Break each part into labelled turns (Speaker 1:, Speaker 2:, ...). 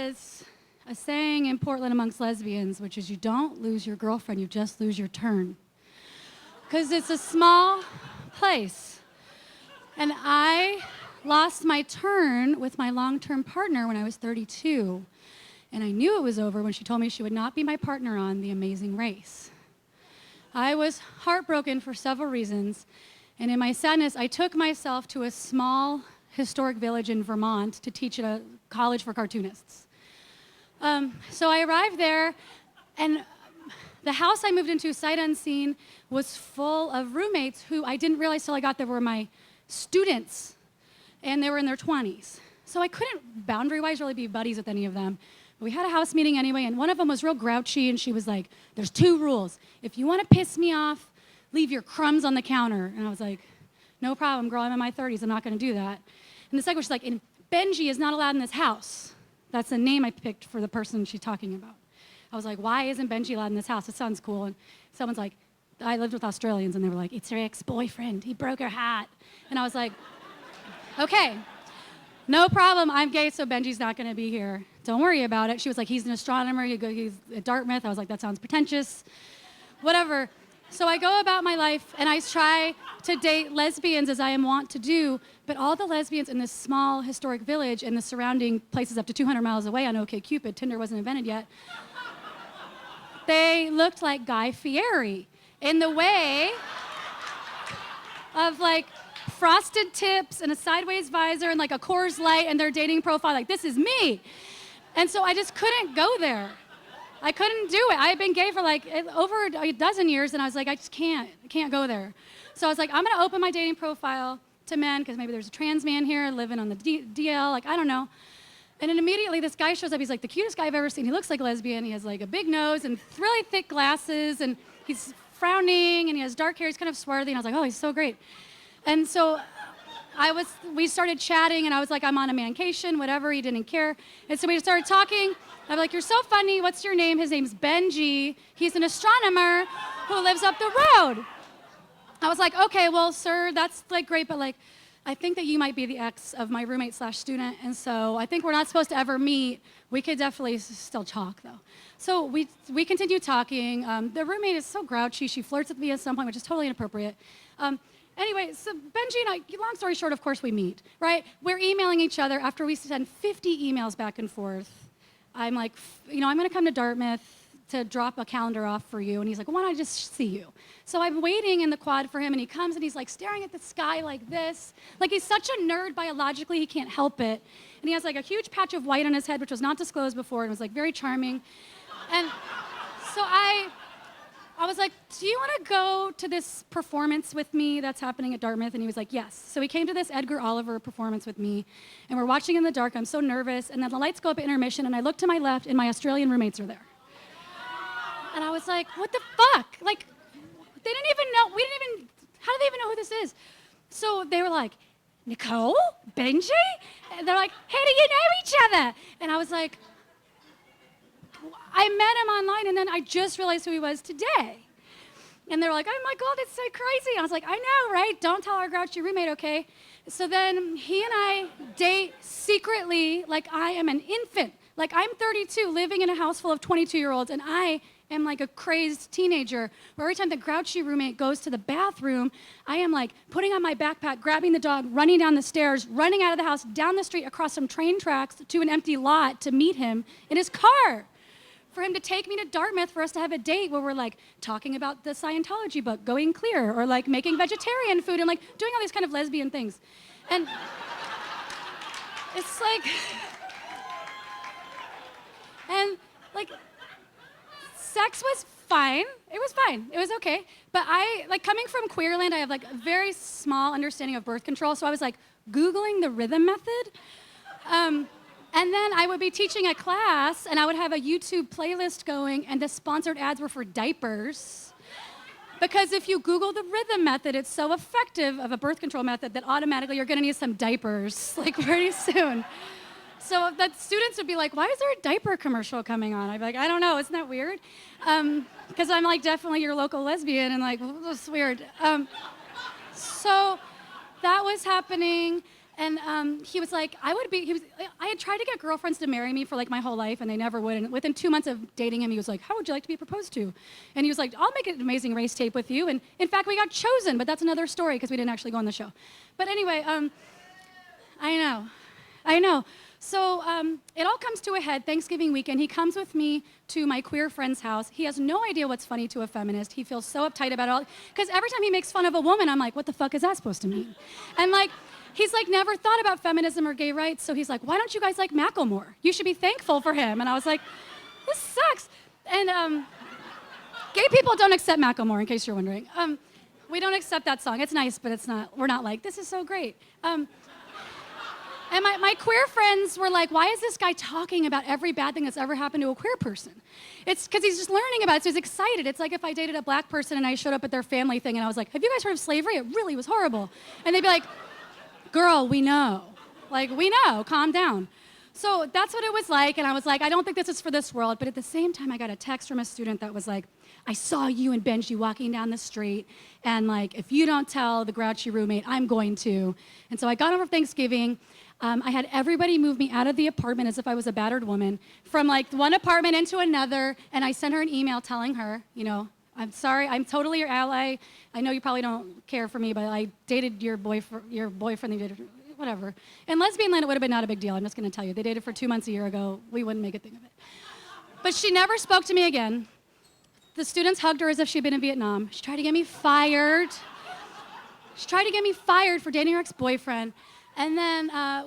Speaker 1: is a saying in Portland amongst lesbians, which is you don't lose your girlfriend, you just lose your turn. Because it's a small place. And I lost my turn with my long-term partner when I was 32. And I knew it was over when she told me she would not be my partner on The Amazing Race. I was heartbroken for several reasons. And in my sadness, I took myself to a small historic village in Vermont to teach at a college for cartoonists. So I arrived there, and the house I moved into, sight unseen, was full of roommates who I didn't realize till I got there were my students, and they were in their 20s. So I couldn't, boundary-wise, really be buddies with any of them. But we had a house meeting anyway, and one of them was real grouchy, and she was like, there's 2 rules. If you want to piss me off, leave your crumbs on the counter. And I was like, no problem, girl, I'm in my 30s, I'm not going to do that. And the second one, she's like, and Benji is not allowed in this house. That's the name I picked for the person she's talking about. I was like, why isn't Benji allowed in this house? It sounds cool. And someone's like, I lived with Australians, and they were like, it's her ex-boyfriend. He broke her hat. And I was like, okay, no problem. I'm gay, so Benji's not going to be here. Don't worry about it. She was like, he's an astronomer. He's at Dartmouth. I was like, that sounds pretentious. Whatever. So I go about my life, and I try to date lesbians as I am wont to do, but all the lesbians in this small historic village and the surrounding places up to 200 miles away on OkCupid, Tinder wasn't invented yet, they looked like Guy Fieri in the way of like frosted tips and a sideways visor and like a Coors Light and their dating profile, like, this is me. And so I just couldn't go there. I couldn't do it. I had been gay for like over a dozen years, and I was like, I just can't go there. So I was like, I'm gonna open my dating profile to men, because maybe there's a trans man here living on the DL, like, I don't know. And then immediately this guy shows up. He's like the cutest guy I've ever seen. He looks like a lesbian. He has like a big nose and really thick glasses, and he's frowning, and he has dark hair. He's kind of swarthy, and I was like, oh, he's so great. And so we started chatting, and I was like, I'm on a mancation, whatever. He didn't care. And so we started talking. I'm like, you're so funny. What's your name? His name's Benji. He's an astronomer who lives up the road. I was like, okay, well, sir, that's like great, but like, I think that you might be the ex of my roommate/student, and so I think we're not supposed to ever meet. We could definitely still talk, though. So we continue talking. The roommate is so grouchy. She flirts with me at some point, which is totally inappropriate. Anyway, so Benji and I, long story short, of course we meet, right? We're emailing each other after we send 50 emails back and forth. I'm like, I'm going to come to Dartmouth to drop a calendar off for you. And he's like, why don't I just see you? So I'm waiting in the quad for him, and he comes, and he's like staring at the sky like this. Like, he's such a nerd biologically, he can't help it. And he has like a huge patch of white on his head, which was not disclosed before, and was like very charming. And so I was like, do you want to go to this performance with me that's happening at Dartmouth? And he was like, yes. So he came to this Edgar Oliver performance with me, and we're watching in the dark. I'm so nervous, and then the lights go up at intermission, and I look to my left, and my Australian roommates are there. And I was like, what the fuck? Like, they didn't even know, how do they even know who this is? So they were like, Nicole? Benji? And they're like, how do you know each other? And I was like, I met him online, and then I just realized who he was today. And they're like, oh my God, it's so crazy. And I was like, I know, right? Don't tell our grouchy roommate, okay? So then he and I date secretly like I am an infant. Like, I'm 32, living in a house full of 22-year-olds, and I am like a crazed teenager, where every time the grouchy roommate goes to the bathroom, I am like putting on my backpack, grabbing the dog, running down the stairs, running out of the house, down the street, across some train tracks to an empty lot to meet him in his car. For him to take me to Dartmouth for us to have a date where we're like talking about the Scientology book, Going Clear, or like making vegetarian food and like doing all these kind of lesbian things. And it's like, and like, sex was fine. It was fine. It was okay. But I, like, coming from Queerland, I have like a very small understanding of birth control. So I was like Googling the rhythm method. And then I would be teaching a class, and I would have a YouTube playlist going, and the sponsored ads were for diapers. Because if you Google the rhythm method, it's so effective of a birth control method that automatically you're gonna need some diapers, like, pretty soon. So that students would be like, why is there a diaper commercial coming on? I'd be like, I don't know, isn't that weird? Because I'm like definitely your local lesbian, and like, that's weird. So that was happening. And he was like, I had tried to get girlfriends to marry me for like my whole life, and they never would. And within 2 months of dating him, he was like, how would you like to be proposed to? And he was like, I'll make an Amazing Race tape with you. And in fact, we got chosen, but that's another story because we didn't actually go on the show. But anyway, I know. So it all comes to a head Thanksgiving weekend. He comes with me to my queer friend's house. He has no idea what's funny to a feminist. He feels so uptight about it all. Because every time he makes fun of a woman, I'm like, what the fuck is that supposed to mean? And like, he's like never thought about feminism or gay rights. So he's like, why don't you guys like Macklemore? You should be thankful for him. And I was like, this sucks. And gay people don't accept Macklemore, in case you're wondering. We don't accept that song. It's nice, but we're not like, this is so great. And my queer friends were like, why is this guy talking about every bad thing that's ever happened to a queer person? It's because he's just learning about it, so he's excited. It's like if I dated a black person and I showed up at their family thing and I was like, have you guys heard of slavery? It really was horrible. And they'd be like, girl, we know. Like, we know, calm down. So that's what it was like, and I was like, I don't think this is for this world, but at the same time, I got a text from a student that was like, I saw you and Benji walking down the street, and like, if you don't tell the grouchy roommate, I'm going to. And so I got over Thanksgiving. I had everybody move me out of the apartment as if I was a battered woman, from like one apartment into another, and I sent her an email telling her, you know, I'm sorry, I'm totally your ally. I know you probably don't care for me, but I dated your boyfriend that you dated, whatever. In lesbian land, it would have been not a big deal. I'm just going to tell you. They dated for 2 months a year ago. We wouldn't make a thing of it. But she never spoke to me again. The students hugged her as if she'd been in Vietnam. She tried to get me fired. She tried to get me fired for dating her ex-boyfriend. And then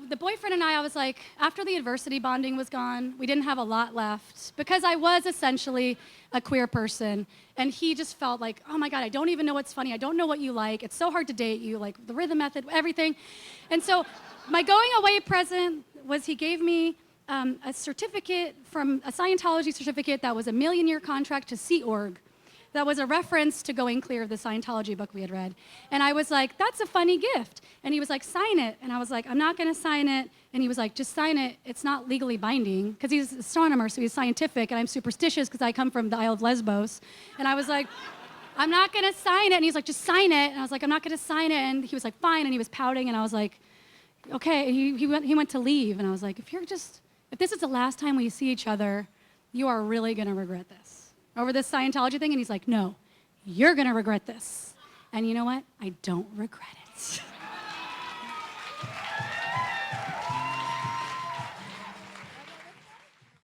Speaker 1: the boyfriend and I was like, after the adversity bonding was gone, we didn't have a lot left because I was essentially a queer person. And he just felt like, oh my God, I don't even know what's funny. I don't know what you like. It's so hard to date you, like the rhythm method, everything. And so my going away present was he gave me a certificate from a Scientology certificate that was a 1,000,000-year contract to Sea Org. That was a reference to Going Clear of the Scientology book we had read. And I was like, that's a funny gift. And he was like, sign it. And I was like, I'm not going to sign it. And he was like, just sign it. It's not legally binding. Because he's an astronomer, so he's scientific. And I'm superstitious because I come from the Isle of Lesbos. And I was like, I'm not going to sign it. And he's like, just sign it. And I was like, I'm not going to sign it. And he was like, fine. And he was pouting. And I was like, okay. And he went to leave. And I was like, if this is the last time we see each other, you are really going to regret this. Over this Scientology thing, and he's like, no, you're gonna regret this. And you know what? I don't regret it.